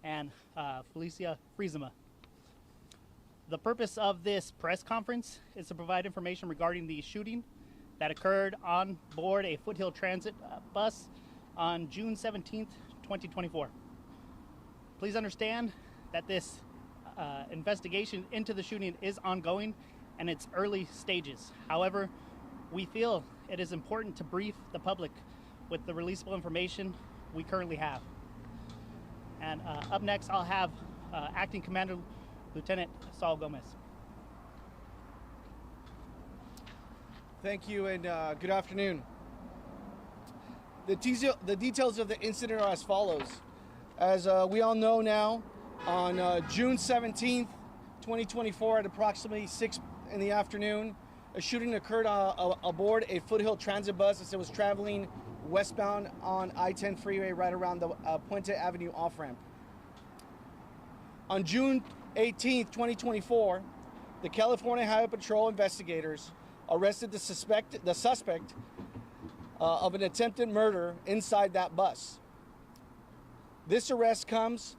and Felicia Friesema. The purpose of this press conference is to provide information regarding the shooting that occurred on board a Foothill Transit bus on June 17th, 2024. Please understand that this investigation into the shooting is ongoing and its early stages. However, we feel it is important to brief the public with the releasable information we currently have. And up next, I'll have Acting Commander Lieutenant Saul Gomez. Thank you, and good afternoon. The details of the incident are as follows. As we all know now, on June 17th, 2024, at approximately 6 in the afternoon, a shooting occurred aboard a Foothill Transit bus as it was traveling westbound on I-10 freeway right around the Puente Avenue off-ramp. On June 18th, 2024, the California Highway Patrol investigators arrested the suspect of an attempted murder inside that bus. This arrest comes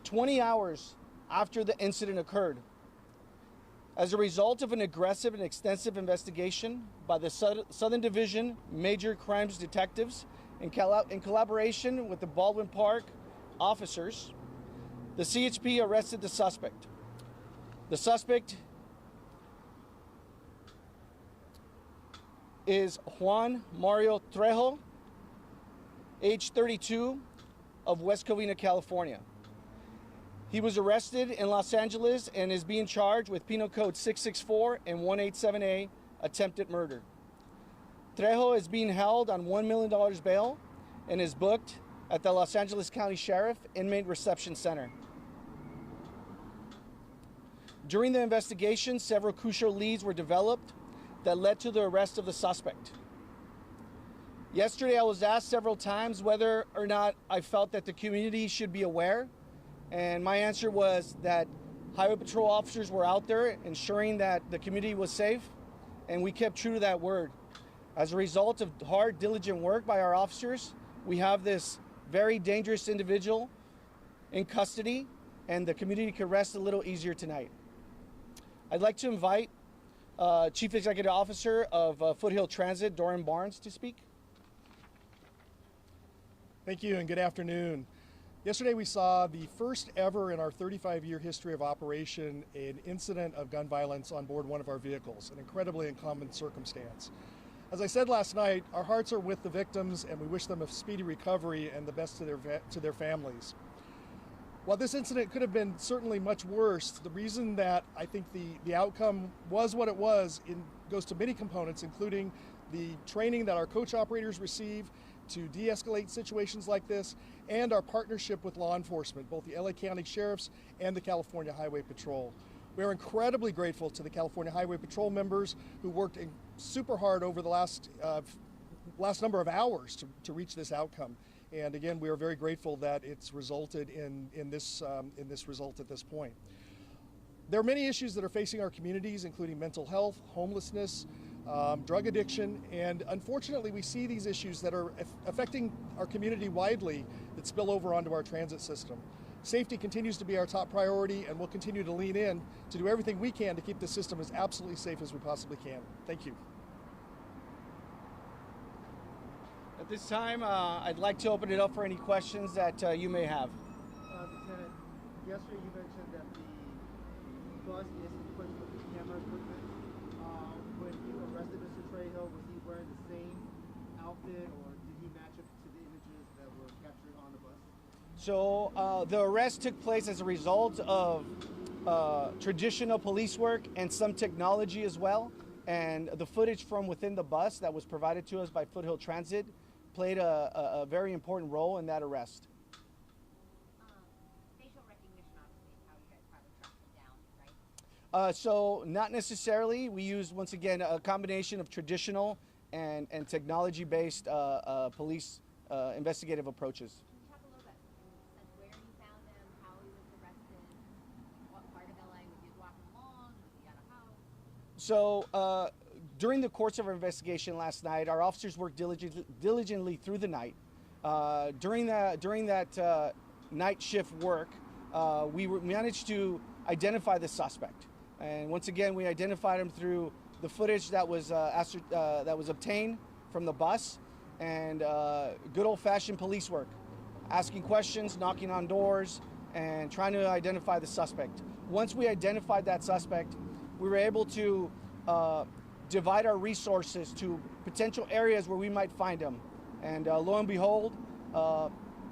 20 hours after the incident occurred. As a result of an aggressive and extensive investigation by the Southern Division Major Crimes Detectives in collaboration with the Baldwin Park officers, the CHP arrested the suspect. The suspect is Juan Mario Trejo, age 32, of West Covina, California. He was arrested in Los Angeles and is being charged with Penal Code 664 and 187A, attempted murder. Trejo is being held on $1 million bail and is booked at the Los Angeles County Sheriff Inmate Reception Center. During the investigation, several crucial leads were developed that led to the arrest of the suspect. Yesterday, I was asked several times whether or not I felt that the community should be aware, and my answer was that Highway Patrol officers were out there ensuring that the community was safe, and we kept true to that word. As a result of hard, diligent work by our officers, we have this very dangerous individual in custody, and the community could rest a little easier tonight. I'd like to invite Chief Executive Officer of Foothill Transit, Doran Barnes, to speak. Thank you and good afternoon. Yesterday we saw the first ever in our 35-year history of operation an incident of gun violence on board one of our vehicles, an incredibly uncommon circumstance. As I said last night, our hearts are with the victims and we wish them a speedy recovery and the best to their families. While this incident could have been certainly much worse, the reason that I think the outcome was what it was goes to many components, including the training that our coach operators receive to de-escalate situations like this, and our partnership with law enforcement, both the LA County Sheriffs and the California Highway Patrol. We are incredibly grateful to the California Highway Patrol members who worked super hard over the last number of hours to reach this outcome. And again, we are very grateful that it's resulted in this result at this point. There are many issues that are facing our communities, including mental health, homelessness, drug addiction, and unfortunately we see these issues that are affecting our community widely that spill over onto our transit system. Safety continues to be our top priority, and we'll continue to lean in to do everything we can to keep the system as absolutely safe as we possibly can. Thank you. At this time, I'd like to open it up for any questions that you may have. Lieutenant, yesterday you mentioned that the bus is equipped with camera equipment. When you arrested Mr. Trejo, was he wearing the same outfit, or did he match up to the images that were captured on the bus? So the arrest took place as a result of traditional police work and some technology as well. And the footage from within the bus that was provided to us by Foothill Transit played a very important role in that arrest. Facial recognition, obviously, is how you guys probably track them down, right? So not necessarily. We used, once again, a combination of traditional and technology-based police investigative approaches. Can you talk a little bit since where you found him, how he was arrested, what part of LA, was he walking along, was he at a house? So during the course of our investigation last night, our officers worked diligently through the night. During that night shift work, we managed to identify the suspect. And once again, we identified him through the footage that was obtained from the bus, and good old-fashioned police work, asking questions, knocking on doors, and trying to identify the suspect. Once we identified that suspect, we were able to divide our resources to potential areas where we might find him. And lo and behold,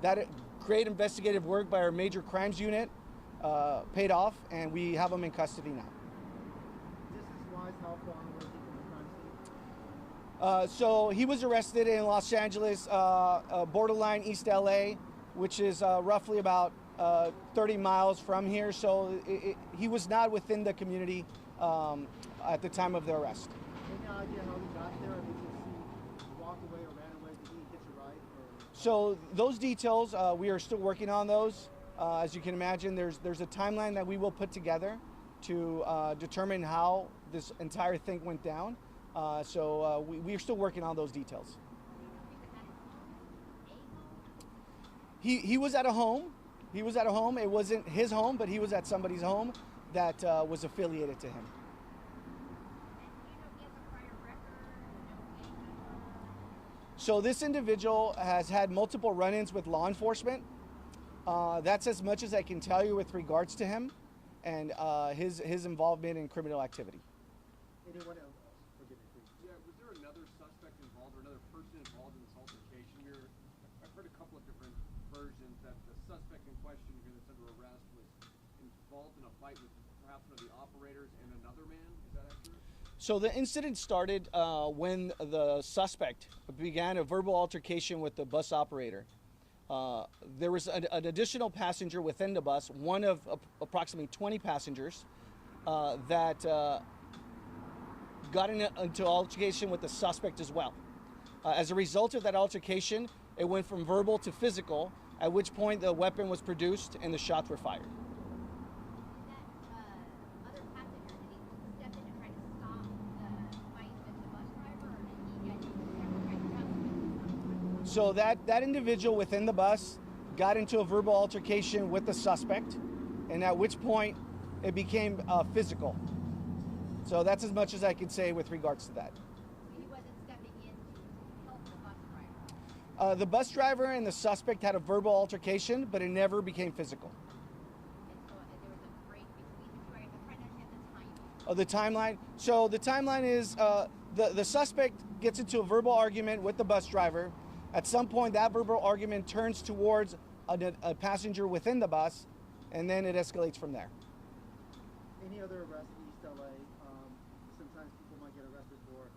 that great investigative work by our major crimes unit paid off, and we have him in custody now. Distance-wise, how far was he from the crime scene? So he was arrested in Los Angeles, borderline East LA, which is roughly about 30 miles from here. So he was not within the community at the time of the arrest. Any idea how he got there? Did he walk away or ran away? Did he hitch a ride? So those details, we are still working on those. As you can imagine, there's a timeline that we will put together to determine how this entire thing went down. So we are still working on those details. He was at a home. He was at a home. It wasn't his home, but he was at somebody's home that was affiliated to him. So this individual has had multiple run-ins with law enforcement. That's as much as I can tell you with regards to him and his involvement in criminal activity. Anyone else? Forgive me, please. Yeah, was there another suspect involved or another person involved in this altercation? I've heard a couple of different versions that the suspect in question here that's under arrest was involved in a fight with perhaps one of the operators and another man. Is that accurate? So the incident started when the suspect began a verbal altercation with the bus operator. There was an additional passenger within the bus, one of approximately 20 passengers, that got into altercation with the suspect as well. As a result of that altercation, it went from verbal to physical, at which point the weapon was produced and the shots were fired. So that individual within the bus got into a verbal altercation with the suspect, and at which point it became physical. So that's as much as I can say with regards to that. He wasn't stepping in to help the bus driver. The bus driver and the suspect had a verbal altercation, but it never became physical. And so there was a break between the two. I'm trying to understand the The timing. timeline. So the timeline is the suspect gets into a verbal argument with the bus driver. At some point, that verbal argument turns towards a passenger within the bus, and then it escalates from there. Any other arrests in East LA? Sometimes people might get arrested for,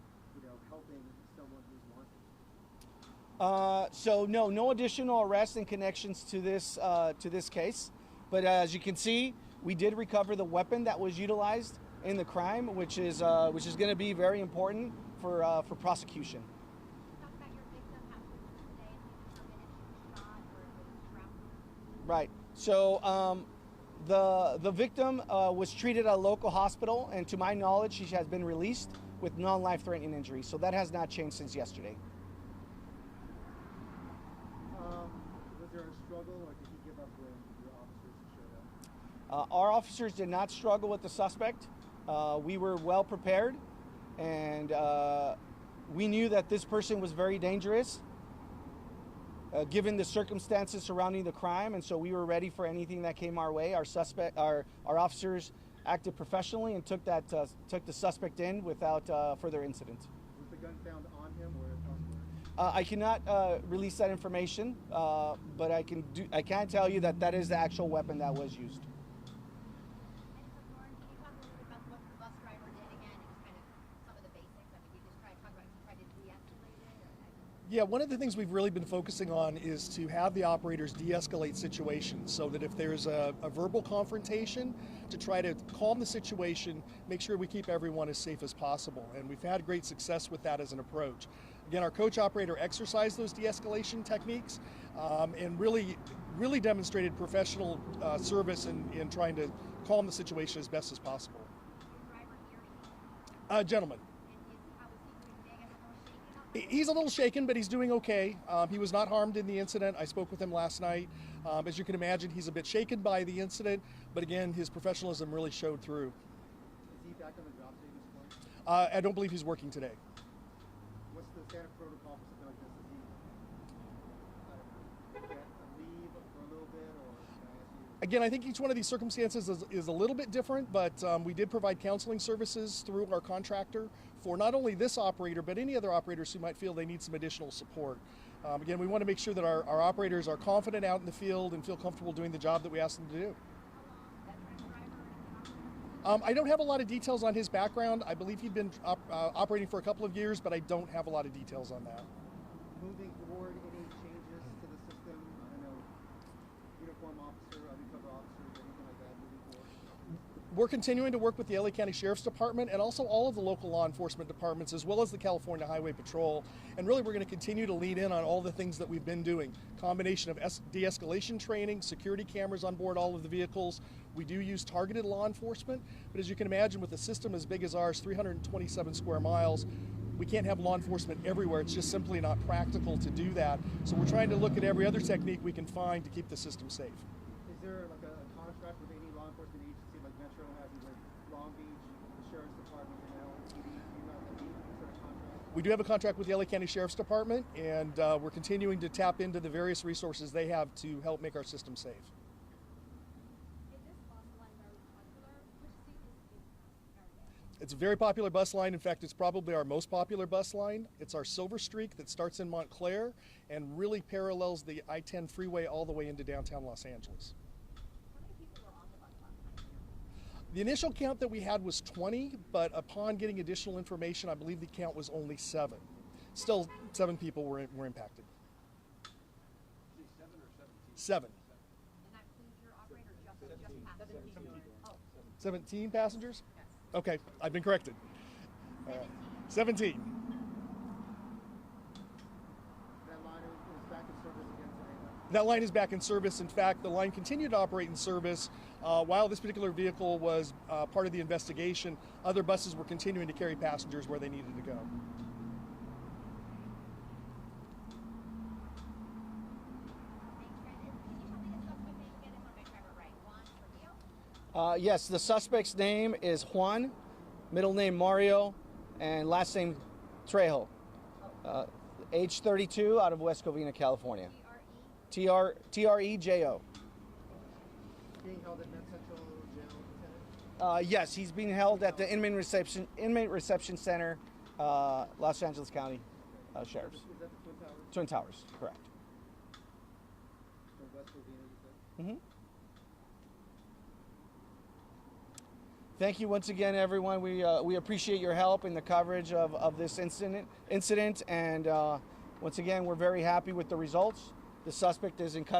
helping someone who's wanted. So no additional arrests and connections to this case. But as you can see, we did recover the weapon that was utilized in the crime, which is going to be very important for prosecution. Talk about your victim, how she was today, and determine if she was shot or if it was shrapnel. Right. So the victim was treated at a local hospital, and to my knowledge, she has been released with non-life-threatening injuries. So that has not changed since yesterday. Was there a struggle, or did he give up when your officers showed up? Our officers did not struggle with the suspect. We were well prepared, and we knew that this person was very dangerous given the circumstances surrounding the crime, and so we were ready for anything that came our way. Our officers acted professionally and took the suspect in without further incident. Was the gun found on him or elsewhere? I cannot release that information, but I can tell you that is the actual weapon that was used. And so, Lauren, can you talk a little bit about what the bus driver did again, and just kind of some of the basics? I mean, you just try to talk about, try to de-escalate it? Yeah, one of the things we've really been focusing on is to have the operators de-escalate situations so that if there's a verbal confrontation, to try to calm the situation, make sure we keep everyone as safe as possible. And we've had great success with that as an approach. Again, our coach operator exercised those de-escalation techniques and really demonstrated professional service in trying to calm the situation as best as possible. Your driver here, Gentlemen. and how was he doing today? I guess a little shaken He's a little shaken, but he's doing okay. He was not harmed in the incident. I spoke with him last night. As you can imagine, he's a bit shaken by the incident, but again, his professionalism really showed through. Is he back on the job at this point? I don't believe he's working today. What's the standard protocol for something like this? Is he, I don't know, get a leave for a little bit, or can I ask you? Again, I think each one of these circumstances is a little bit different, but we did provide counseling services through our contractor for not only this operator, but any other operators who might feel they need some additional support. Again, we want to make sure that our operators are confident out in the field and feel comfortable doing the job that we ask them to do. I don't have a lot of details on his background. I believe he'd been operating for a couple of years, but I don't have a lot of details on that. Moving forward, any changes to the system? I don't know, uniform officer, undercover officers, anything like that moving forward? We're continuing to work with the LA County Sheriff's Department and also all of the local law enforcement departments, as well as the California Highway Patrol. And really, we're going to continue to lean in on all the things that we've been doing. Combination of de-escalation training, security cameras on board all of the vehicles. We do use targeted law enforcement, but as you can imagine, with a system as big as ours, 327 square miles, we can't have law enforcement everywhere. It's just simply not practical to do that. So we're trying to look at every other technique we can find to keep the system safe. Is there like a contract with any law enforcement agency like Metro has with Long Beach, the Sheriff's Department, and LAPD? Do you know any sort of contract? We do have a contract with the LA County Sheriff's Department, and we're continuing to tap into the various resources they have to help make our system safe. It's a very popular bus line. In fact, it's probably our most popular bus line. It's our Silver Streak that starts in Montclair and really parallels the I-10 freeway all the way into downtown Los Angeles. The initial count that we had was 20, but upon getting additional information, I believe the count was only 7. Still, 7 people were impacted. 7. And that includes your operator just passengers? 17 passengers? Okay, I've been corrected. 17. That line is back in service again today? That line is back in service. In fact, the line continued to operate in service while this particular vehicle was part of the investigation. Other buses were continuing to carry passengers where they needed to go. Yes, the suspect's name is Juan, middle name Mario, and last name Trejo. Age 32, out of West Covina, California. Trejo. Being held at Med Central Jail, Lieutenant? Yes, he's being held at the Inmate Reception Center, Los Angeles County Sheriff's. Is that the Twin Towers? Twin Towers, correct. From West Covina, you said? Mm-hmm. Thank you once again, everyone. We appreciate your help in the coverage of this incident, and once again, we're very happy with the results. The suspect is in custody.